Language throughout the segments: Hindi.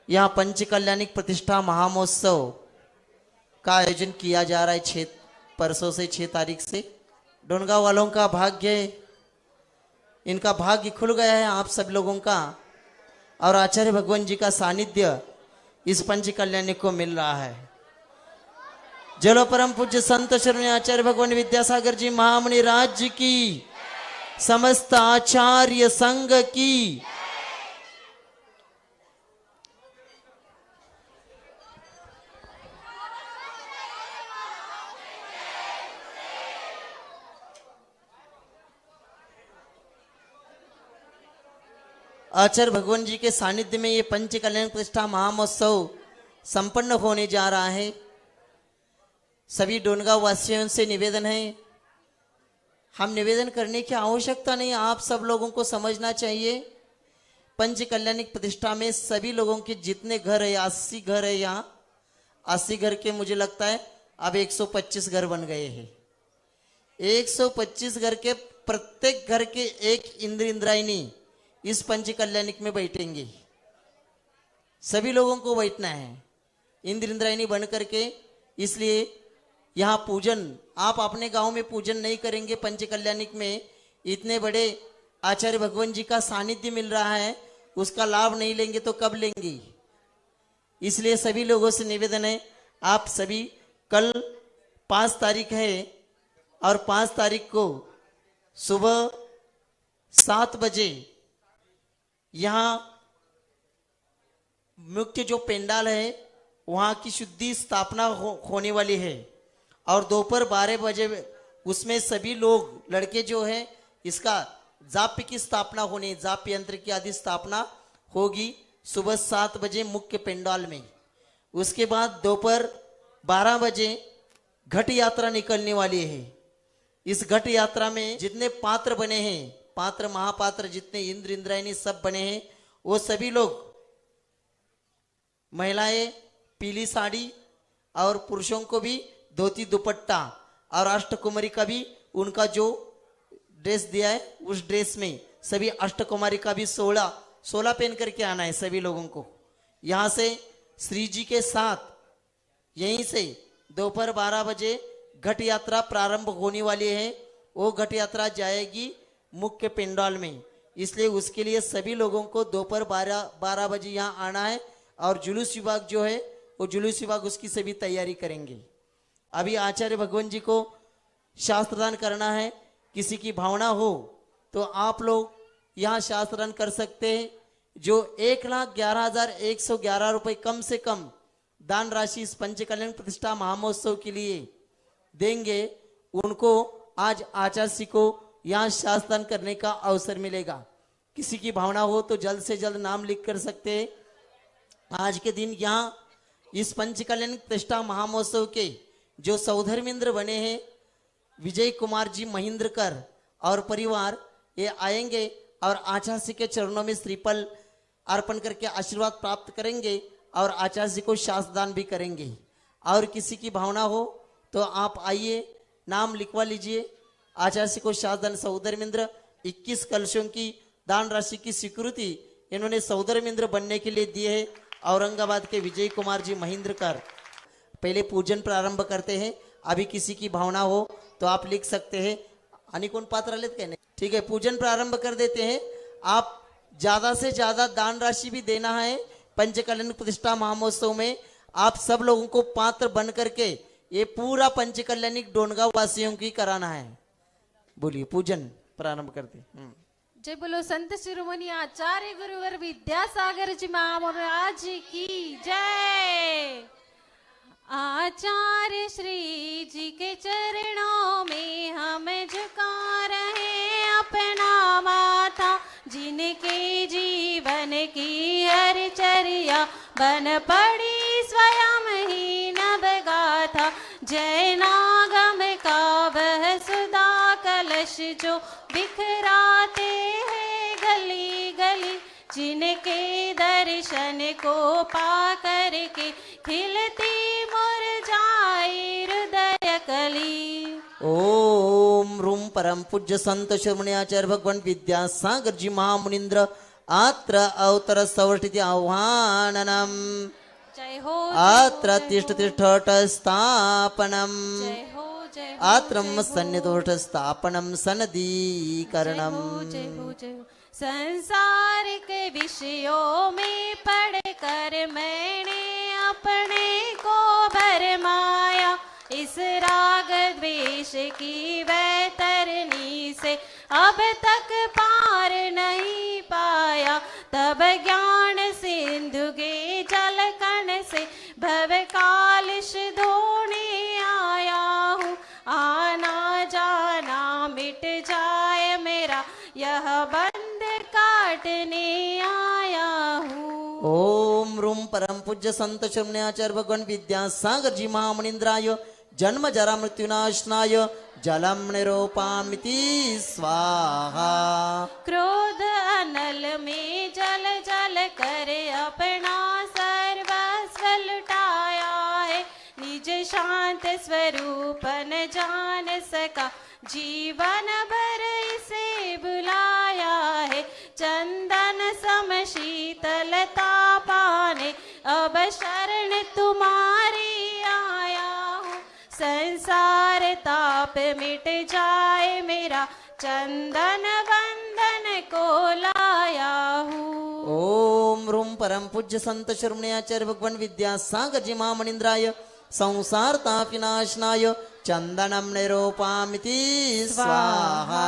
यहाँ पंच कल्याणिक प्रतिष्ठा महामहोत्सव का आयोजन किया जा रहा है परसों से 6 तारीख से। डोनगांव वालों का भाग्य, इनका भाग्य खुल गया है आप सब लोगों का, और आचार्य भगवान जी का सानिध्य इस पंच कल्याणिक को मिल रहा है। जलो परम पूज्य संत शरण आचार्य भगवान विद्यासागर जी महामुनि राज्य की, समस्त आचार्य संघ की। आचार्य भगवान जी के सानिध्य में ये पंच कल्याण प्रतिष्ठा महामहोत्सव संपन्न होने जा रहा है। सभी डोनगांव वासियों से निवेदन है, हम निवेदन करने की आवश्यकता नहीं, आप सब लोगों को समझना चाहिए। पंच कल्याणिक प्रतिष्ठा में सभी लोगों के जितने घर है, 80 घर है, यहाँ 80 घर के मुझे लगता है अब 125 घर बन गए हैं। 125 घर के प्रत्येक घर के एक इंद्र इंद्रायणी इस पंच कल्याणिक में बैठेंगे। सभी लोगों को बैठना है इंद्र इंद्रायणी बन करके। इसलिए यहाँ पूजन आप अपने गांव में पूजन नहीं करेंगे, पंच कल्याणिक में इतने बड़े आचार्य भगवान जी का सानिध्य मिल रहा है, उसका लाभ नहीं लेंगे तो कब लेंगे। इसलिए सभी लोगों से निवेदन है, आप सभी कल 5 तारीख है और 5 तारीख को सुबह 7 बजे यहाँ मुख्य जो पेंडाल है वहाँ की शुद्धि स्थापना होने वाली है, और दोपहर 12 बजे उसमें सभी लोग लड़के जो है इसका जाप्य की स्थापना होनी, जाप्य यंत्र की आदि स्थापना होगी सुबह 7 बजे मुख्य पेंडाल में। उसके बाद दोपहर 12 बजे घट यात्रा निकलने वाली है। इस घट यात्रा में जितने पात्र बने हैं, पात्र महापात्र जितने इंद्र इंद्रायणी सब बने हैं, वो सभी लोग, महिलाएं पीली साड़ी और पुरुषों को भी धोती दुपट्टा, और अष्टकुमारी का भी उनका जो ड्रेस दिया है उस ड्रेस में सभी अष्टकुमारी का भी 16 पहन करके आना है सभी लोगों को। यहाँ से श्री जी के साथ यहीं से दोपहर 12 बजे घट यात्रा प्रारंभ होने वाली है। वो घट यात्रा जाएगी मुख्य पेंडाल में, इसलिए उसके लिए सभी लोगों को दोपहर 12 बजे यहाँ आना है। और जुलूस विभाग जो है वो जुलूस विभाग उसकी सभी तैयारी करेंगे। अभी आचार्य भगवान जी को शास्त्रदान करना है, किसी की भावना हो तो आप लोग यहाँ शास्त्रदान कर सकते हैं। जो 1,11,111 रुपये कम से कम दान राशि इस पंच कल्याण प्रतिष्ठा महामहोत्सव के लिए देंगे, उनको आज आचार्य को यहाँ शास्त्रदान करने का अवसर मिलेगा। किसी की भावना हो तो जल्द से जल्द नाम लिख कर सकते हैं। आज के दिन यहाँ इस पंच कल्याण प्रतिष्ठा महामहोत्सव के जो सौधर्मेंद्र बने हैं विजय कुमार जी महिंद्रकर और परिवार, ये आएंगे और आचार्य के चरणों में श्रीफल अर्पण करके आशीर्वाद प्राप्त करेंगे और आचार्य को शास्त्रदान भी करेंगे। और किसी की भावना हो तो आप आइए, नाम लिखवा लीजिए। आचार्य को शास्त्रदान सौधर्मेंद्र 21 कलशों की दान राशि की स्वीकृति इन्होंने सौधर्मेंद्र बनने के लिए दी है। औरंगाबाद के विजय कुमार जी महिंद्रकर। पहले पूजन प्रारंभ करते हैं। अभी किसी की भावना हो तो आप लिख सकते हैं। आणि कोण पात्र आलेत काय नाही, ठीक है, पूजन प्रारंभ कर देते हैं। आप ज्यादा से ज्यादा दान राशि भी देना है। पंच कल्याण प्रतिष्ठा महामहोत्सव में आप सब लोगों को पात्र बन करके ये पूरा पंच कल्याणिक डोनगांव वासियों की कराना है। बोलिए, पूजन प्रारंभ करते हैं। जय बोलो संत शिरोमणि आचार्य गुरुवर विद्यासागर जी महाराज की जय। आचार्य श्री जी के चरणों में हम झुका रहे अपना माथा, जिनके जीवन की हर चर्या बन पड़ी स्वयं ही नव गाथा। जय नागम का वह सुधा कलश जो बिखराते हैं गली गली, जिनके दर्शन को पा करके खिलती मुरझाई हृदय कली। ओम रूम परम पूज्य संत शिरोमणि आचार्य भगवान विद्यासागर जी महामुनिंद्र अत्र अवतर सवर्षिति आह्वाननम् जय हो अत्र तिष्ठ तिष्ठट स्थापनम् जय हो जय हो आत्रम सन्निधोष स्थापनम सनदीकरणम। जय हो जय हो। संसारिक विषयों में पढ़कर मैंने अपने को भरमाया, इस राग द्वेष की वैतरणी से अब तक पार नहीं पाया। तब ज्ञान सिंधु के जल कण से भव कालिश धोने आया हूँ। आना जाना मिट जाए मेरा यह बंध काटने आया हूँ। ओम रूम परम पूज्य संत शरण्याचार्य भगवान विद्यासागर जी महामुनींद्राय जन्म जरा मृत्युनाशनाय जलम निरूपामिति स्वाहा। क्रोध अनल में जल जल कर अपना सर्वस्व लुटाया है, निज शांत स्वरूप न जान सका जीवन भर इसे बुलाया है। चंदन सम शीतलता पाने अब शरण तुम्हारी आया हूँ। संसार ताप मिट जाए मेरा चंदन वंदन को लाया हूँ। ओम रूम परम पूज्य संत शरण्याचार्य भगवान विद्यासागर जी महामुनींद्राय संसार ताप विनाशनाय चंदनम निरूपामिति स्वाहा।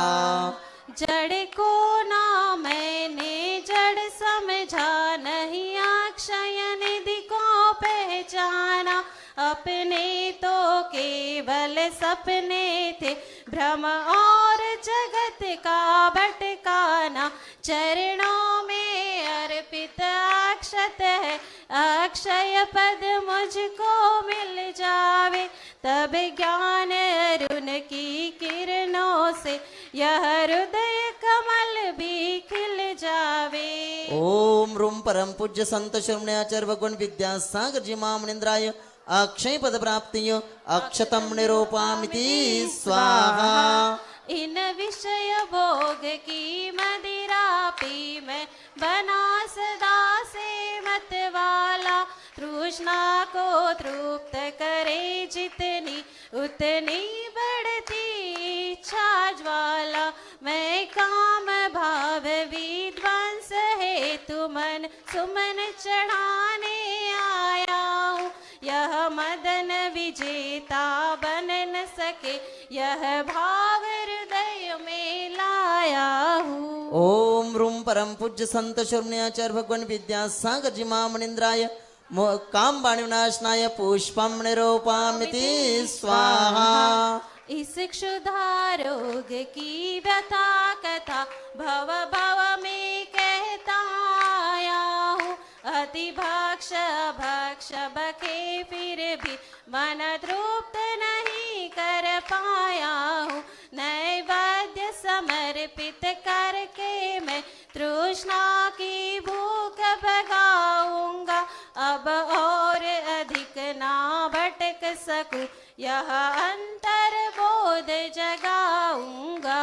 जड़ को ना मैंने जड़ समझा, नहीं अक्षय निधि को पहचाना। अपने तो केवल सपने थे, भ्रम और जगत का भटकाना। चरणों में अर्पित अक्षत है, अक्षय पद मुझको मिल जावे। तब ज्ञान अरुण की किरणों से यह हृदय कमल भी खिल जावे। ओम रूम परम पूज्य संत शरण्याचार्य भगवान विद्यासागर जी महामुनींद्राय अक्षय पद प्राप्तिय अक्षतम निरूपामिति स्वाहा। इन विषय भोग की मदिरा पी मैं बना सदा से मत वाला। तृष्णा को तृप्त करे जितनी उतनी बढ़ती इच्छा ज्वाला। मैं काम भाव विध्वंस हेतु मन सुमन चढ़ाने आया हूँ। यह मदन विजेता बन न सके, यह भाव हृदय में लाया हूँ। ओम रूम परम पूज्य संत शरण्याचार्य भगवान विद्यासागर जी महामुनींद्राय काम बाणी विनाशनाय पुष्पम निरूपामिति स्वाहा। इस क्षुधा रोग की व्यथा कथा भव भव में कहता आया हूँ। अति भक्ष भक्ष बके फिर भी मन तृप्त नहीं कर पाया हूँ। नैवेद्य समर्पित करके मैं तृष्णा की भूख भगाऊंगा। अब और अधिक ना भटक सकूं, यह अंतर बोध जगाऊंगा।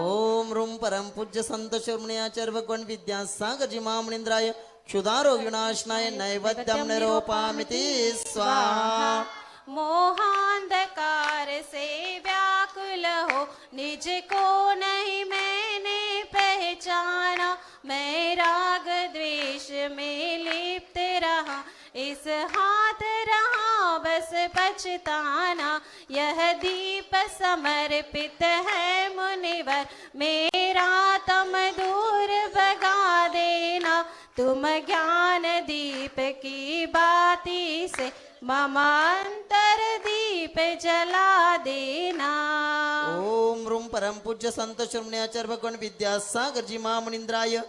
ओम रूम परम पूज्य संत शरण्याचार्य भगवान विद्यासागर जी महामुनींद्राय क्षुधारोग विनाशनाय नैवेद्यम निरूपामिति स्वाहा। मोहांधकार से व्याकुल हो निज को नहीं मैंने पहचाना। मैं राग द्वेष में लिप्त रहा, इस हाथ रहा बस पछताना। यह दीप समर्पित है मुनिवर, मेरा तम दूर भगा देना। तुम ज्ञान दीप की बाती से मम अंतर दीप जला देना। ओम रूम परम पूज्य संत शरण्याचार्य भगवान विद्यासागर जी महामुनींद्राय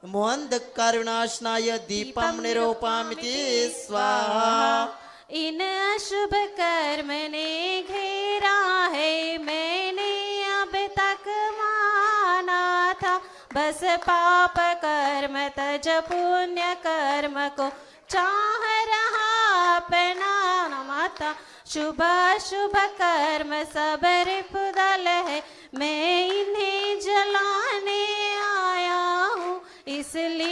मोहंधकार विनाशनाय दीपम निरूपामिति स्वाहा। इन अशुभ कर्म ने घेरा है, मैंने अब तक माना था। बस पाप कर्म तज पुण्य कर्म को चाह रहा अपना माता। शुभ शुभ कर्म सब रिपुदल है, मैं इन्हें जलाने आया हूँ। इसलिए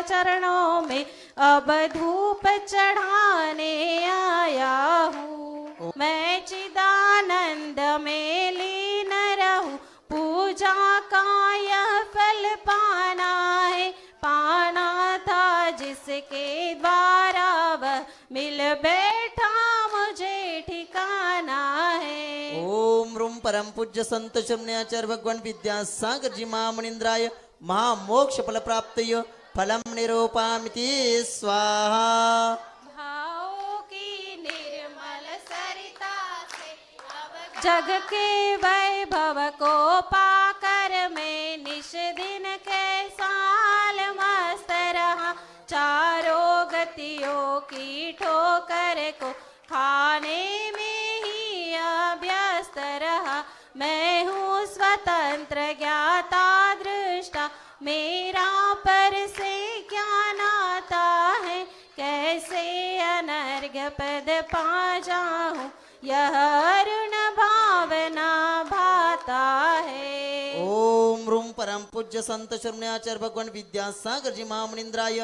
चरणों में अब धूप चढ़ाने आया हूँ। मैं चिदानंद में लीन रहूं, पूजा का यह फल पाना है। पाना था जिसके द्वारा वह मिल बैठा, मुझे ठिकाना है। ओम रूम परम पूज्य संत शरण्याचार्य भगवान विद्यासागर जी महामुनींद्राय महामोक्ष फल प्राप्तय फलम निरूपामिति स्वाहा। भावों की निर्मल सरिता से अब जग के वैभव को पाकर मैं निश दिन के साल मस्त रहा। चारों गतियों की ठोकर को खाने में ही अभ्यस्त रहा। मैं हूँ स्वतंत्र ज्ञाता दृष्टा, मेरा पर से क्या नाता है। कैसे अनर्घ्य पद पा जाऊं, यह अरुण भावना भाता है। ओम रूम परम पूज्य संत शरण्याचार्य भगवान विद्यासागर जी महामुनींद्राय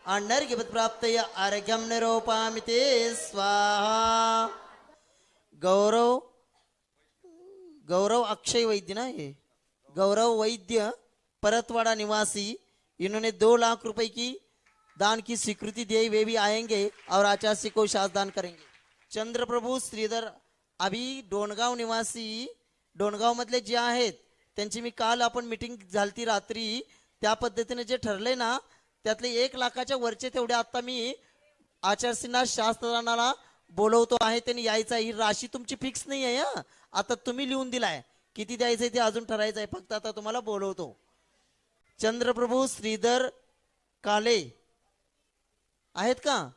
अनर्घ्य पद प्राप्तय अर्घ्यम निरूपामिति स्वाहा। गौरव गौरव अक्षय वैद्य ना, ये गौरव वैद्य परतवाड़ा निवासी, इन्होंने 2 लाख रुपए की दान की स्वीकृति दी। वे भी आएंगे और आचार्य को शासदान करेंगे। चंद्रप्रभू श्रीधर अभी डोणगाव निवासी, डोणगाव मधले जे आहेत त्यांची मी काल आपण मीटिंग झालती रात्री, त्या पद्धतीने जे ठरले ना त्यातले 1 लाखाच्या वरचे तेवढे आता मी आचार्यना शास्त्रदानाला बोलवतो आहे, त्यांनी यायचं आहे। ही राशी तुमची फिक्स नाही आहे हा, आता तुम्ही लिहून दिलाय, किती द्यायचंय ते अजून ठरायचं आहे, फक्त आता तुम्हाला बोलवतो। चंद्रप्रभू श्रीधर काले आहेत का?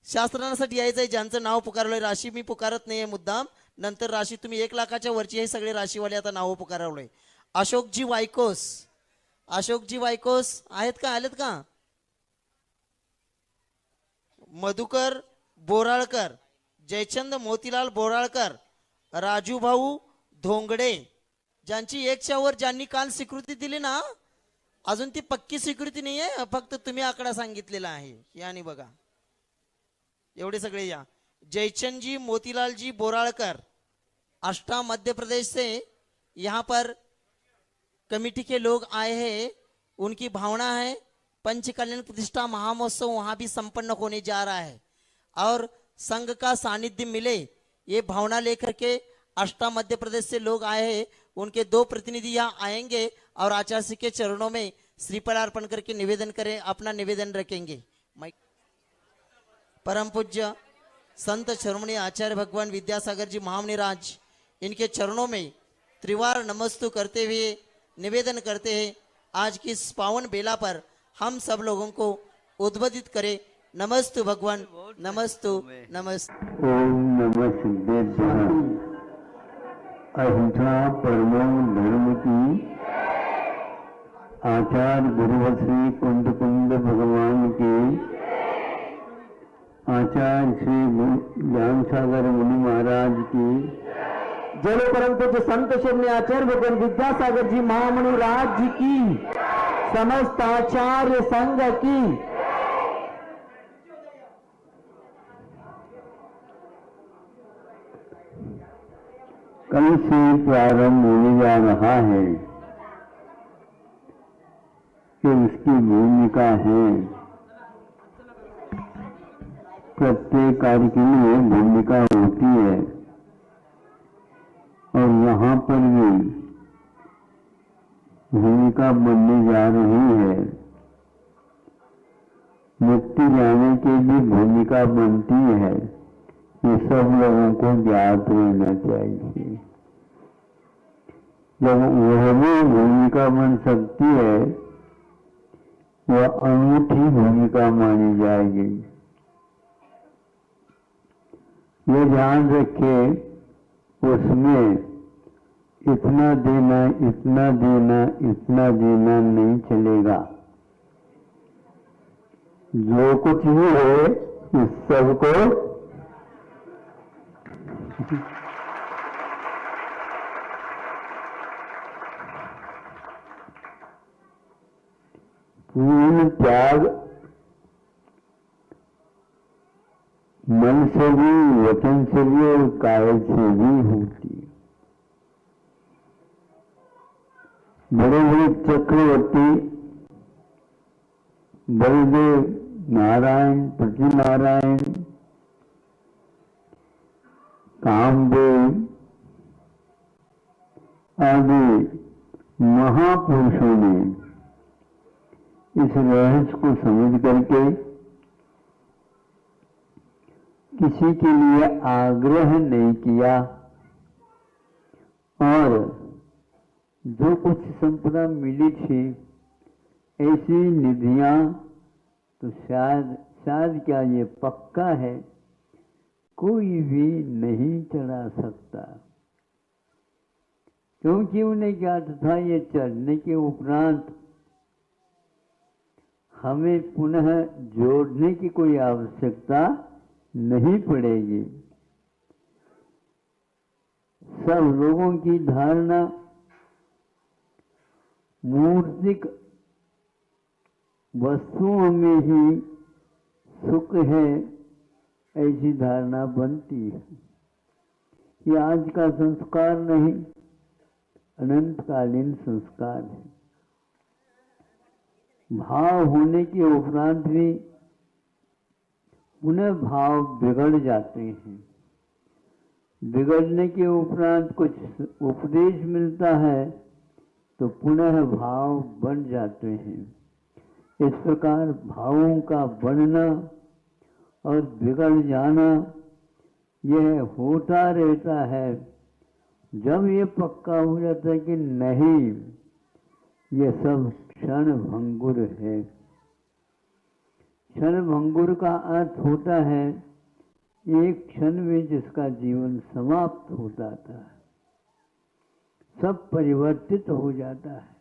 शास्त्रदानासाठी यायचंय, ज्यांचं नाव पुकारलंय। राशी मी पुकारत नाहीये मुद्दाम, नंतर राशी तुम्ही 1 लाखाच्या वरची हे सगळे राशीवाले आता नाव पुकारवलंय। अशोकजी वायकोस, अशोकजी वायकोस आहेत का? आलेत का? मधुकर बोराळकर, जयचंद मोतीलाल बोराळकर, राजू भाऊ धोंगडे, ज्यांची 100 वर ज्यांनी काल स्वीकृती दिली ना, अजून ती पक्की स्वीकृती नाहीये, फक्त तुम्ही आकडा सांगितलेला आहे। यानी बघा एवढे सगळे या। जयचंद जी मोतीलाल जी बोराळकर, अष्टा मध्य प्रदेश से यहाँ पर कमेटी के लोग आए हैं। उनकी भावना है पंच कल्याण प्रतिष्ठा महामहोत्सव वहां भी संपन्न होने जा रहा है और संघ का सानिध्य मिले, ये भावना लेकर के अष्टा मध्य प्रदेश से लोग आए हैं। उनके 2 प्रतिनिधि यहाँ आएंगे और आचार्य के चरणों में श्रीफल अर्पण करके निवेदन करें, अपना निवेदन रखेंगे। परम पूज्य संत शिरोमणि आचार्य भगवान विद्यासागर जी महामुनिराज, इनके चरणों में त्रिवार नमस्तु करते हुए निवेदन करते हैं, आज की इस पावन बेला पर हम सब लोगों को उद्बोधित करें। नमस्तु भगवान, नमस्तु नमस्तु। ओम नमः सिद्धेश्वर। अहिंसा परमो धर्म की आचार्य गुरुश्री कुंद कुंद भगवान के, आचार्य श्री ज्ञान सागर मुनि महाराज की, जय परम पूज्य संत शिरोमणि आचार्य भगवान विद्यासागर जी महामुनि राज जी की, समस्त आचार्य संघ की। कल से प्रारंभ होने जा रहा है कि उसकी भूमिका है। प्रत्येक कार्य के लिए भूमिका होती है और यहाँ पर भी भूमिका बनने जा रही है। मुक्ति जाने की भी भूमिका बनती है, ये सब लोगों को ज्ञात रहना चाहिए। जब वह भी भूमिका बन सकती है, वह अनूठी भूमिका मानी जाएगी। ये ध्यान रखे, उसमें इतना देना इतना देना इतना देना नहीं चलेगा। जो कुछ भी है इस सबको पूर्ण त्याग मन से भी, वचन से भी और काया से भी होती है। बड़े बड़े चक्रवर्ती बलदेव, नारायण, पृथ्वीनारायण, कामदेव आदि महापुरुषों ने इस रहस्य को समझ करके किसी के लिए आग्रह नहीं किया और जो कुछ संपदा मिली थी ऐसी निधियां तो शायद क्या ये पक्का है, कोई भी नहीं चढ़ा सकता, क्योंकि उन्हें क्या था ये चढ़ने के उपरांत हमें पुनः जोड़ने की कोई आवश्यकता नहीं पड़ेगी। सब लोगों की धारणा मूर्तिक वस्तुओं में ही सुख है, ऐसी धारणा बनती है। ये आज का संस्कार नहीं, अनंतकालीन संस्कार है। भाव होने के उपरांत भी पुनः भाव बिगड़ जाते हैं। बिगड़ने के उपरांत कुछ उपदेश मिलता है तो पुनः भाव बन जाते हैं। इस प्रकार भावों का बनना और बिगड़ जाना यह होता रहता है। जब ये पक्का हो जाता है कि नहीं, ये सब क्षण भंगुर है। क्षण भंगुर का अर्थ होता है एक क्षण में जिसका जीवन समाप्त हो जाता है, सब परिवर्तित हो जाता है।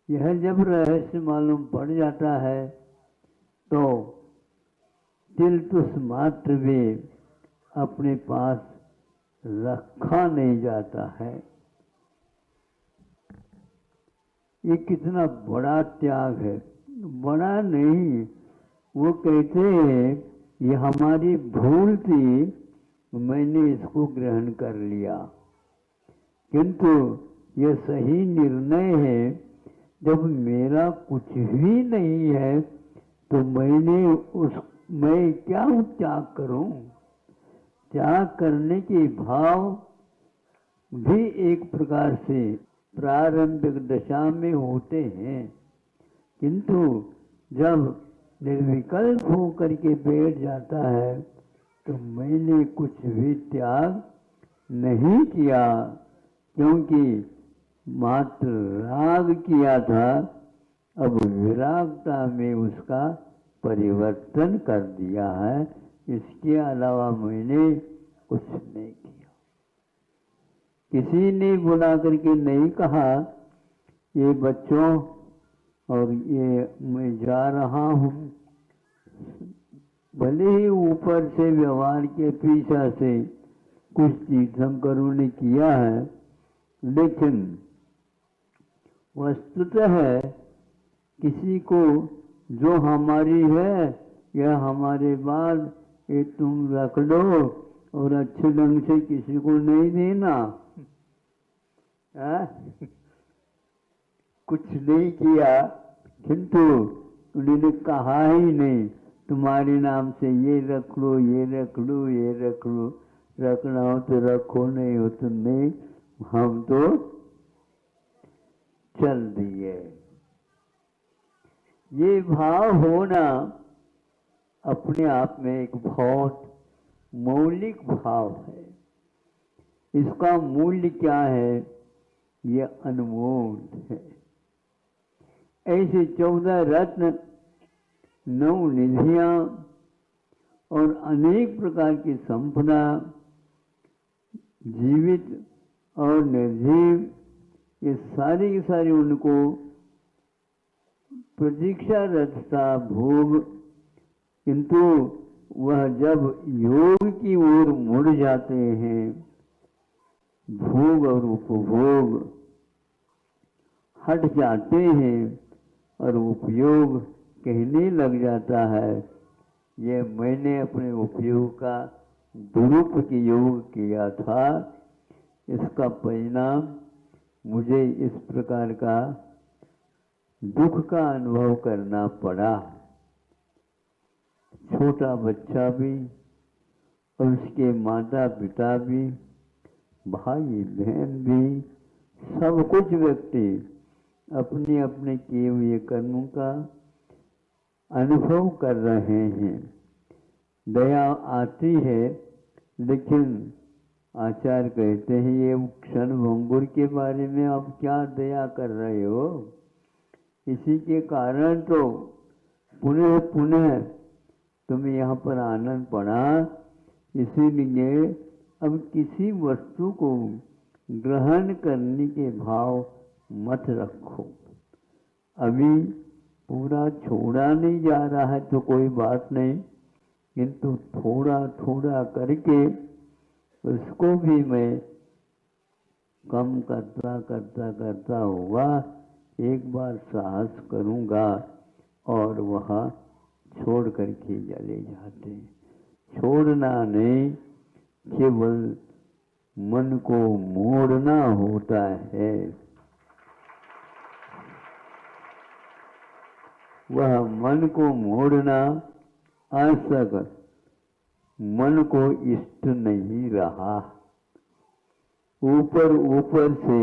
यह जब रहस्य मालूम पड़ जाता है तो तिलतुस मात्र भी अपने पास रखा नहीं जाता है। ये कितना बड़ा त्याग है। बड़ा नहीं, वो कहते हैं ये हमारी भूल थी, मैंने इसको ग्रहण कर लिया, किंतु यह सही निर्णय है। जब मेरा कुछ भी नहीं है तो मैं क्या त्याग करूं? त्याग करने के भाव भी एक प्रकार से प्रारंभिक दशा में होते हैं, किंतु जब निर्विकल्प होकर के बैठ जाता है तो मैंने कुछ भी त्याग नहीं किया, क्योंकि मात्र राग किया था, अब विरागता में उसका परिवर्तन कर दिया है। इसके अलावा मैंने कुछ नहीं किया। किसी ने बुला करके नहीं कहा ये बच्चों और ये मैं जा रहा हूँ, भले ही ऊपर से व्यवहार के पीछा से कुछ तीर्थंकरों ने किया है, लेकिन वस्तुतः किसी को जो हमारी है या हमारे बाद ये तुम रख लो और अच्छे ढंग से किसी को नहीं देना। कुछ नहीं किया, किंतु उन्होंने कहा ही नहीं तुम्हारे नाम से ये रख लो, ये रख लो, ये रख लो। रखना हो तो रखो, नहीं हो तो नहीं, हम तो चल दिए। ये भाव होना अपने आप में एक बहुत मौलिक भाव है। इसका मूल्य क्या है? ये अनमोल है। ऐसे 14 रत्न, 9 निधियां और अनेक प्रकार की संपदा, जीवित और निर्जीव, ये सारी की सारी उनको प्रतीक्षारत था भोग, किंतु वह जब योग की ओर मुड़ जाते हैं, भोग और उपभोग हट जाते हैं, और उपयोग कहने लग जाता है, ये मैंने अपने उपयोग का दुरुपयोग किया था, इसका परिणाम मुझे इस प्रकार का दुख का अनुभव करना पड़ा। छोटा बच्चा भी और उसके माता पिता भी, भाई बहन भी, सब कुछ व्यक्ति अपने अपने किए हुए कर्मों का अनुभव कर रहे हैं। दया आती है, लेकिन आचार्य कहते हैं ये क्षण भंगुर के बारे में आप क्या दया कर रहे हो? इसी के कारण तो पुनः पुनः तुम्हें यहाँ पर आनंद पड़ा। इसीलिए अब किसी वस्तु को ग्रहण करने के भाव मत रखो। अभी पूरा छोड़ा नहीं जा रहा है तो कोई बात नहीं, किंतु थोड़ा थोड़ा करके उसको भी मैं कम करता करता करता हुआ एक बार साहस करूँगा और वहाँ छोड़ करके चले जाते। छोड़ना नहीं, केवल मन को मोड़ना होता है। वह मन को मोड़ना आज तक मन को इष्ट नहीं रहा। ऊपर ऊपर से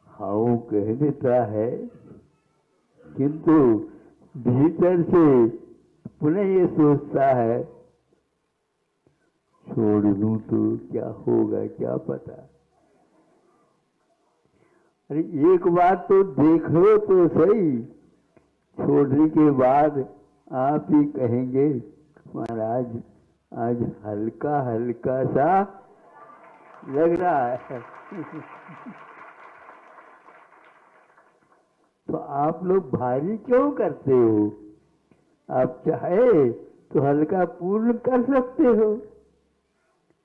हाउ कह देता है, किंतु भीतर से पुनः ये सोचता है छोड़ दूं तो क्या होगा क्या पता। अरे एक बात तो देख लो तो सही, छोड़ने के बाद आप ही कहेंगे महाराज आज हल्का हल्का सा लग रहा है। तो आप लोग भारी क्यों करते हो? आप चाहे तो हल्का पूर्ण कर सकते हो।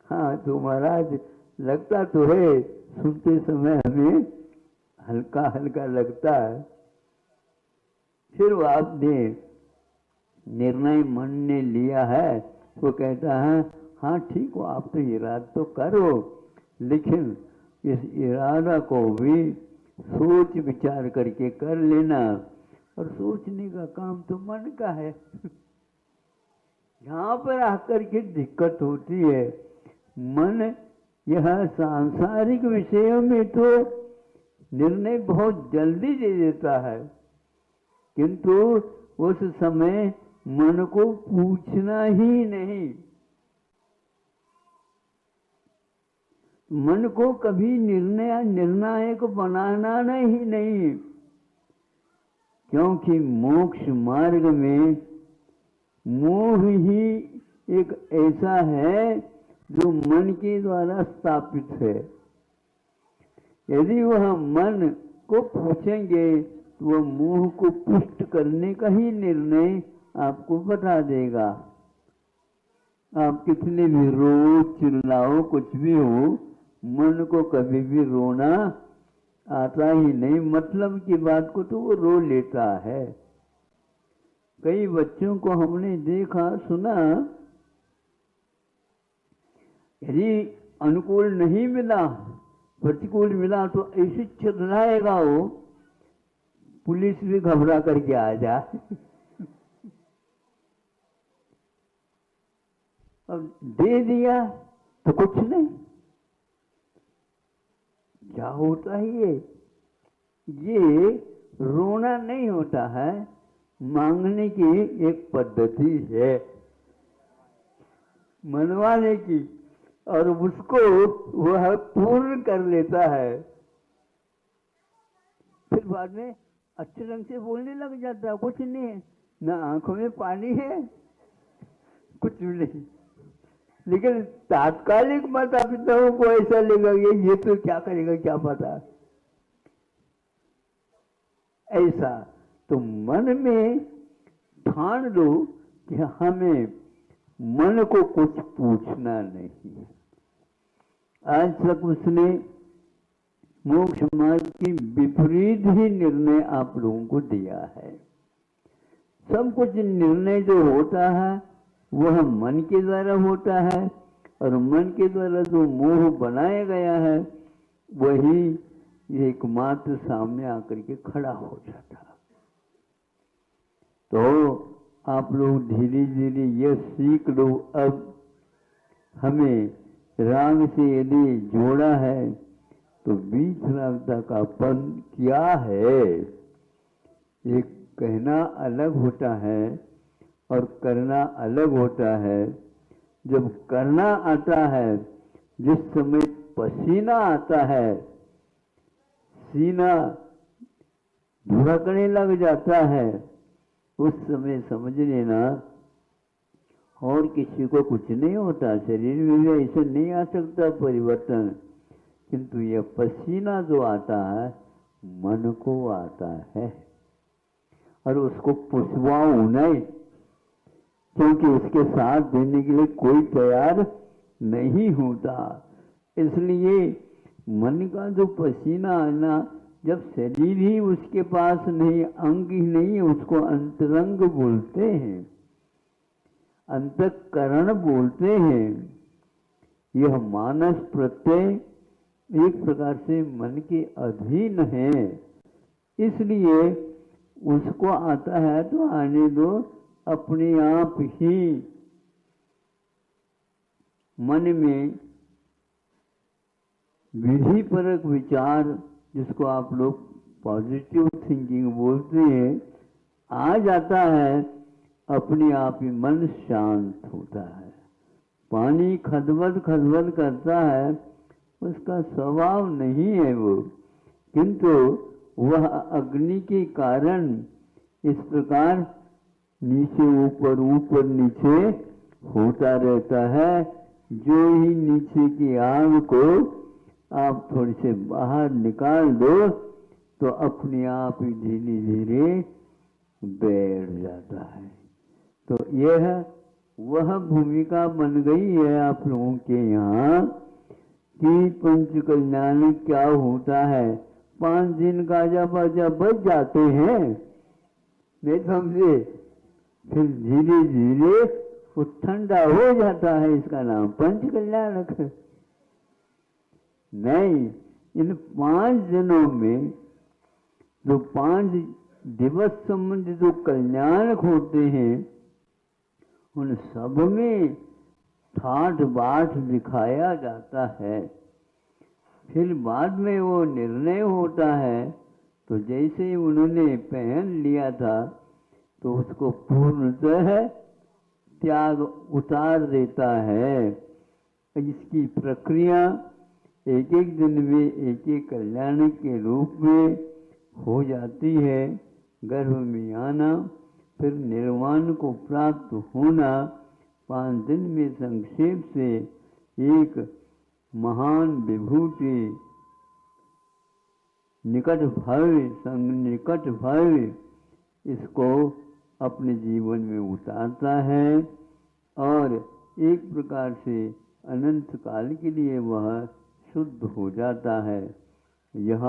हाँ तो महाराज लगता तो है, सुनते समय हमें हल्का हल्का लगता है। फिर आपने निर्णय मन ने लिया है, वो कहता है हाँ ठीक हो, आप तो इरादा तो करो, लेकिन इस इरादा को भी सोच विचार करके कर लेना। और सोचने का काम तो मन का है। यहाँ पर आकर के दिक्कत होती है, मन यह सांसारिक विषयों में तो निर्णय बहुत जल्दी दे देता है, किंतु उस समय मन को पूछना ही नहीं। मन को कभी निर्णायक बनाना नहीं, क्योंकि मोक्ष मार्ग में मोह ही एक ऐसा है जो मन के द्वारा स्थापित है। यदि वह मन को पूछेंगे तो वह मोह को पुष्ट करने का ही निर्णय आपको बता देगा। आप कितने भी रो चिल्लाओ कुछ भी हो, मन को कभी भी रोना आता ही नहीं। मतलब की बात को तो वो रो लेता है। कई बच्चों को हमने देखा सुना, यदि अनुकूल नहीं मिला, प्रतिकूल मिला तो ऐसे चिल्लाएगा वो, पुलिस भी घबरा करके आ जाए। अब दे दिया तो कुछ नहीं। क्या होता है ये रोना नहीं होता है, मांगने की एक पद्धति है मनवाने की, और उसको वह पूर्ण कर लेता है। फिर बाद में अच्छे ढंग से बोलने लग जाता है, कुछ नहीं है, ना आंखों में पानी है, कुछ नहीं। लेकिन तात्कालिक माता पिताओं को ऐसा लगेगा ये तो क्या करेगा क्या पता। ऐसा तो मन में ठान लो कि हमें मन को कुछ पूछना नहीं है। आज तक उसने मोक्ष मार्ग की विपरीत ही निर्णय आप लोगों को दिया है। सब कुछ निर्णय जो होता है वह मन के द्वारा होता है, और मन के द्वारा जो मोह बनाया गया है वही एकमात्र सामने आकर के खड़ा हो जाता। तो आप लोग धीरे धीरे यह सीख लो। अब हमें राग से यदि जोड़ा है तो बीच रागता का पद क्या है? एक कहना अलग होता है और करना अलग होता है। जब करना आता है, जिस समय पसीना आता है, सीना धुड़कने लग जाता है, उस समय समझ लेना और किसी को कुछ नहीं होता, शरीर में भी ऐसा नहीं आ सकता परिवर्तन, किंतु यह पसीना जो आता है मन को आता है, और उसको पुछवाओ नहीं, क्योंकि उसके साथ देने के लिए कोई तैयार नहीं होता। इसलिए मन का जो पसीना आना, जब शरीर ही उसके पास नहीं, अंग ही नहीं, उसको अंतरंग बोलते हैं, अंतःकरण बोलते हैं। यह मानस प्रत्यय एक प्रकार से मन के अधीन है, इसलिए उसको आता है तो आने दो, अपने आप ही मन में विधि परक विचार, जिसको आप लोग पॉजिटिव थिंकिंग बोलते हैं, आ जाता है, अपने आप ही मन शांत होता है। पानी खदबद खदबद करता है, उसका स्वभाव नहीं है वो, किंतु वह अग्नि के कारण इस प्रकार नीचे ऊपर ऊपर नीचे होता रहता है। जो ही नीचे की आग को आप थोड़ी से बाहर निकाल दो तो अपने आप ही धीरे धीरे बैठ जाता है। तो यह वह भूमिका बन गई है आप लोगों के यहाँ कि पंच कल्याण क्या होता है। 5 दिन गाजा बाजा बज जाते हैं, नहीं समझे, फिर धीरे धीरे वो ठंडा हो जाता है, इसका नाम पंच कल्याणक है। नहीं, इन 5 दिनों में जो 5 दिवस संबंधित जो कल्याणक होते हैं, उन सब में ठाठ बाट दिखाया जाता है। फिर बाद में वो निर्णय होता है, तो जैसे उन्होंने पहन लिया था तो उसको पूर्णतः त्याग उतार देता है। इसकी प्रक्रिया एक एक दिन में एक एक कल्याण के रूप में हो जाती है। गर्भ में आना, फिर निर्वाण को प्राप्त होना, 5 दिन में संक्षेप से एक महान विभूति निकट भव्य इसको अपने जीवन में उतारता है, और एक प्रकार से अनंत काल के लिए वह शुद्ध हो जाता है। यह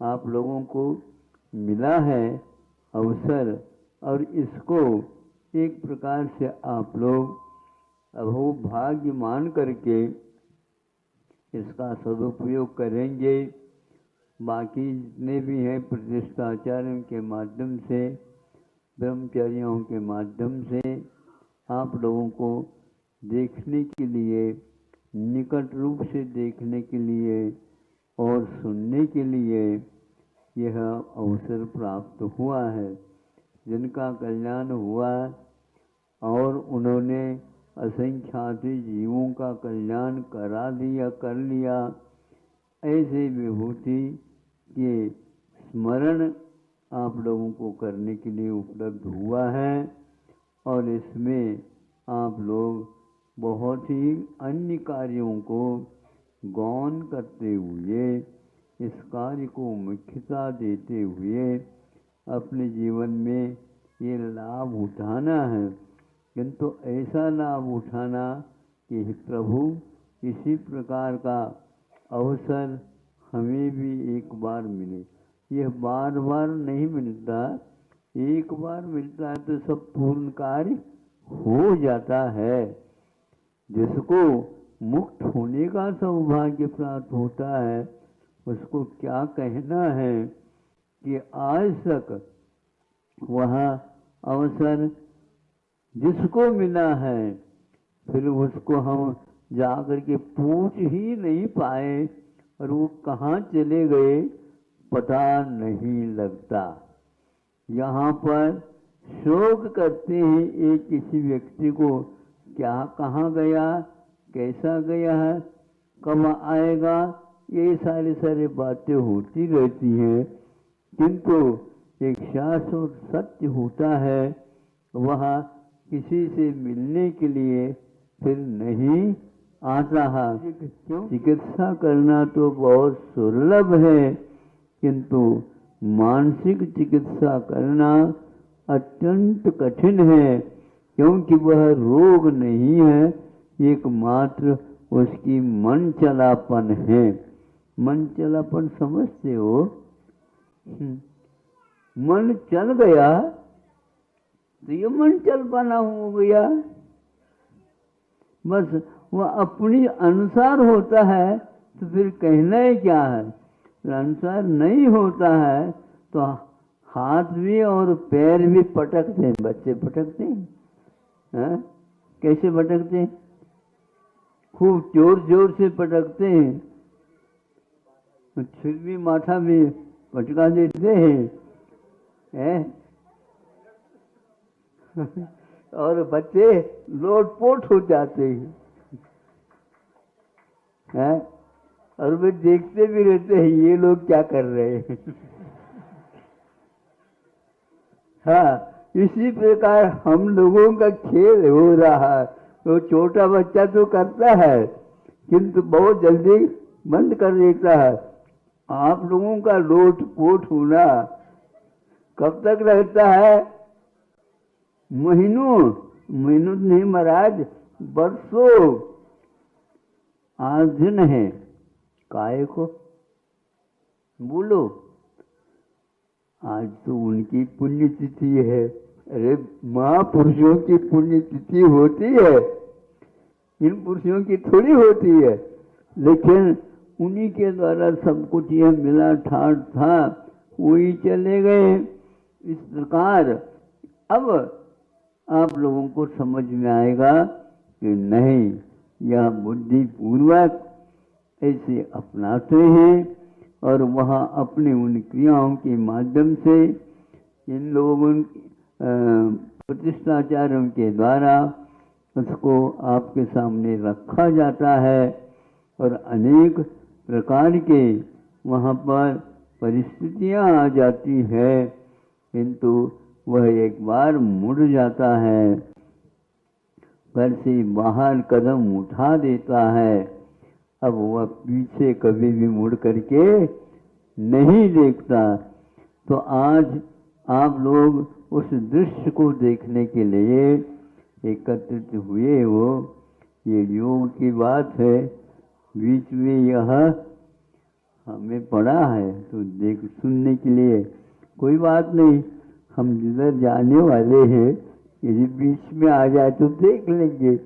आप लोगों को मिला है अवसर, और इसको एक प्रकार से आप लोग अभो भाग्य मान करके इसका सदुपयोग करेंगे। बाकी जितने भी हैं प्रतिष्ठाचार्यों के माध्यम से, ब्रह्मचारियों के माध्यम से आप लोगों को देखने के लिए, निकट रूप से देखने के लिए और सुनने के लिए यह अवसर प्राप्त हुआ है। जिनका कल्याण हुआ और उन्होंने असंख्याति जीवों का कल्याण कर लिया, ऐसे विभूति के स्मरण आप लोगों को करने के लिए उपलब्ध हुआ है। और इसमें आप लोग बहुत ही अन्य कार्यों को गौण करते हुए, इस कार्य को मुख्यता देते हुए अपने जीवन में ये लाभ उठाना है। किंतु ऐसा लाभ उठाना कि प्रभु इसी प्रकार का अवसर हमें भी एक बार मिले। यह बार बार नहीं मिलता, एक बार मिलता है तो सब पूर्ण कार्य हो जाता है। जिसको मुक्त होने का सौभाग्य प्राप्त होता है उसको क्या कहना है कि आज तक वह अवसर जिसको मिला है फिर उसको हम जाकर के पूछ ही नहीं पाए और वो कहाँ चले गए पता नहीं लगता। यहाँ पर शोक करते हैं एक किसी व्यक्ति को, क्या कहाँ गया, कैसा गया है, कब आएगा, ये सारी बातें होती रहती हैं। किंतु एक शाश्वत सत्य होता है, वह किसी से मिलने के लिए फिर नहीं आता है। चिकित्सा करना तो बहुत सुलभ है, किंतु मानसिक चिकित्सा करना अत्यंत कठिन है, क्योंकि वह रोग नहीं है, एकमात्र उसकी मन चलापन है। मन चलापन समझते हो? मन चल गया तो ये मन चल पाना हो गया। बस वह अपनी अनुसार होता है तो फिर कहना ही क्या है। अनुसार नहीं होता है तो हाथ भी और पैर भी पटकते हैं, बच्चे पटकते हैं। कैसे पटकते हैं? खूब जोर जोर से पटकते हैं, फिर भी माथा भी पटका देते हैं। और बच्चे लोटपोट हो जाते हैं। और वे देखते भी रहते हैं ये लोग क्या कर रहे हैं। हाँ, इसी प्रकार हम लोगों का खेल हो रहा है। तो छोटा बच्चा तो करता है किंतु बहुत जल्दी बंद कर देता है। आप लोगों का लोटपोट होना कब तक रहता है? महीनों नहीं महाराज, बरसों। आज दिन है काहे को बोलो, आज तो उनकी पुण्यतिथि है। अरे महापुरुषों की पुण्यतिथि होती है, इन पुरुषों की थोड़ी होती है। लेकिन उन्हीं के द्वारा सब कुछ यह मिला ठाठ था, वही चले गए। इस प्रकार अब आप लोगों को समझ में आएगा कि नहीं, यह बुद्धि पूर्वक ऐसे अपनाते हैं और वहाँ अपने उन क्रियाओं के माध्यम से इन लोगों प्रतिष्ठाचार्यों के द्वारा उसको आपके सामने रखा जाता है और अनेक प्रकार के वहाँ पर परिस्थितियाँ आ जाती है, किंतु वह एक बार मुड़ जाता है, घर से बाहर कदम उठा देता है। अब वह पीछे कभी भी मुड़ करके नहीं देखता। तो आज आप लोग उस दृश्य को देखने के लिए एकत्रित हुए हो। ये योग की बात है, बीच में यह हमें पड़ा है तो देख सुनने के लिए कोई बात नहीं। हम जिधर जाने वाले हैं यदि बीच में आ जाए तो देख लेंगे।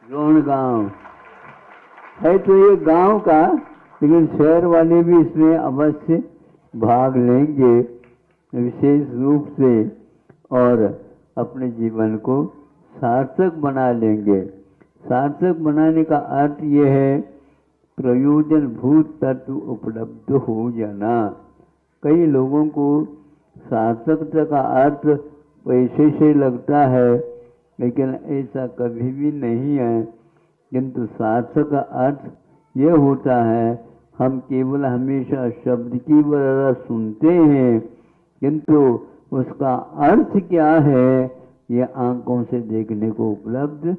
रोहन गांव है तो ये गांव का, लेकिन शहर वाले भी इसमें अवश्य भाग लेंगे विशेष रूप से और अपने जीवन को सार्थक बना लेंगे। सार्थक बनाने का अर्थ ये है प्रयोजन भूत तत्व उपलब्ध हो जाना। कई लोगों को सार्थकता का अर्थ पैसे से लगता है, लेकिन ऐसा कभी भी नहीं है। किंतु सार्थक का अर्थ यह होता है, हम केवल हमेशा शब्द की वजह सुनते हैं, किंतु उसका अर्थ क्या है यह आंखों से देखने को उपलब्ध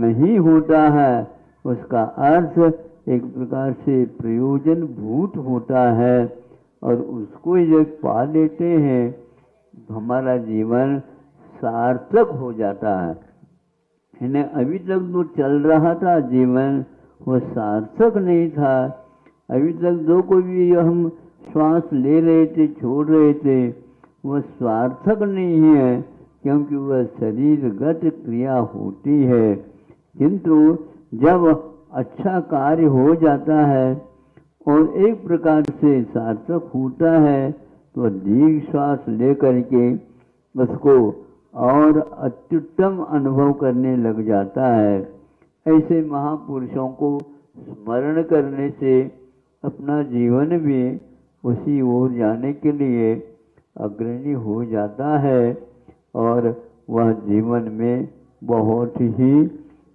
नहीं होता है। उसका अर्थ एक प्रकार से प्रयोजन भूत होता है और उसको जब पा लेते हैं तो हमारा जीवन सार्थक हो जाता है। इन्हें अभी तक जो चल रहा था जीवन वह सार्थक नहीं था। अभी तक जो कोई भी हम श्वास ले रहे थे, छोड़ रहे थे, वह सार्थक नहीं है, क्योंकि वह शरीरगत क्रिया होती है। किंतु जब अच्छा कार्य हो जाता है और एक प्रकार से सार्थक होता है, तो दीर्घ श्वास लेकर के उसको और अत्युत्तम अनुभव करने लग जाता है। ऐसे महापुरुषों को स्मरण करने से अपना जीवन भी उसी ओर जाने के लिए अग्रणी हो जाता है और वह जीवन में बहुत ही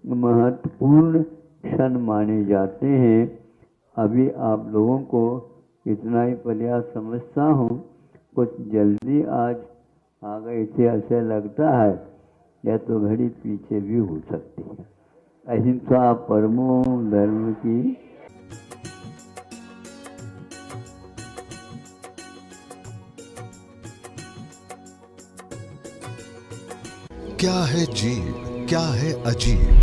महत्वपूर्ण क्षण माने जाते हैं। अभी आप लोगों को इतना ही प्रयास समझता हूँ, कुछ जल्दी आज आ गए थे ऐसे लगता है, या तो घड़ी पीछे भी हो सकती है। अहिंसा परमो धर्म की। क्या है जीव, क्या है अजीब।